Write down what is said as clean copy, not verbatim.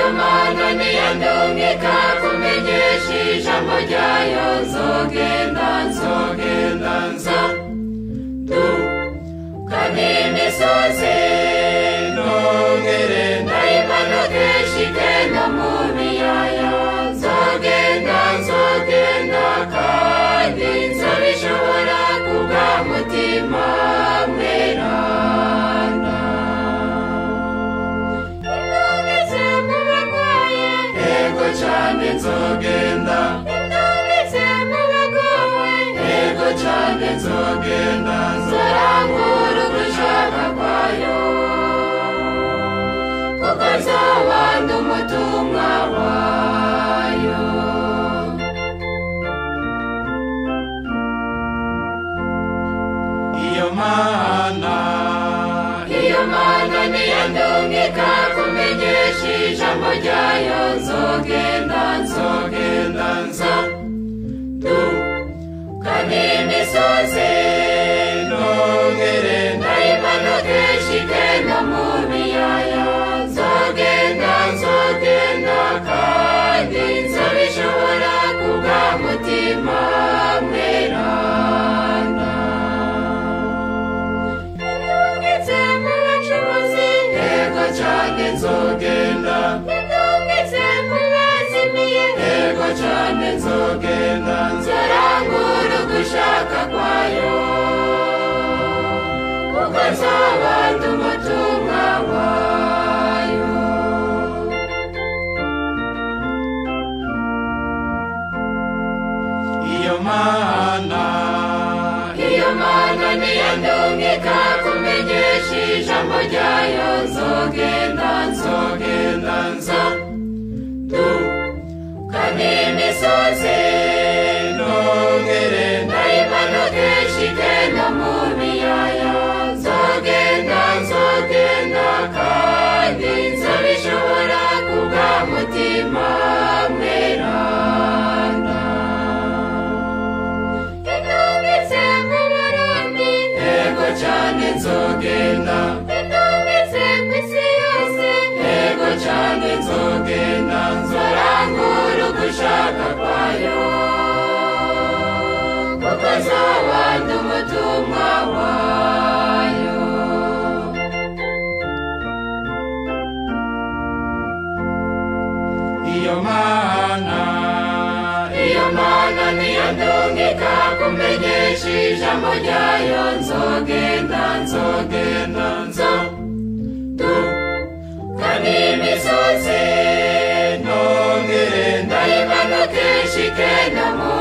iyo mana niyandungika kumenyesha ijambo ryayo nzogenda dukana imisozi nongere ndayimanuke nshike no mu biyaya nzogenda kandi nzabishobora kubw'umutima mweranda indungitse mu barwaye ego cyane nzogenda indungitse mu bagowe ego cyane nzogenda nzarangura ugushaka kwayo kuko nzaba ndi umutumwa wayo iyo mana niyandungika kumenyesha ijambo ryayo nzogenda dukana imisozi nongere ndayimanuke nshike no mu biyaya nzogenda kandi nzabishobora kubw'umutima mweranda indungitse mu bacuruzi ego cyane nzogenda indungitse mu bazimiye ego cyane nzogenda nzarangura ugushaka kwayo kuko nzaba ndi umutumwa wayo iyo mana niyandungika kumenyesha ijambo ryayo nzogenda dukana imisozi nongere ndayimanuke nshike no mu biyaya nzogenda kandi nzabishobora kubw'umutima mweranda indungitse mu Burundi ego cyane nzogenda indungitse ku isi yose ego cyane nzogenda nzarangura ugushaka kwayo kuko nzaba ndi umutumwa wayo iyo mana niyandungika kumenyesha ijambo ryayo nzogenda dukana imisozi nongere ndayimanuke nshike no mu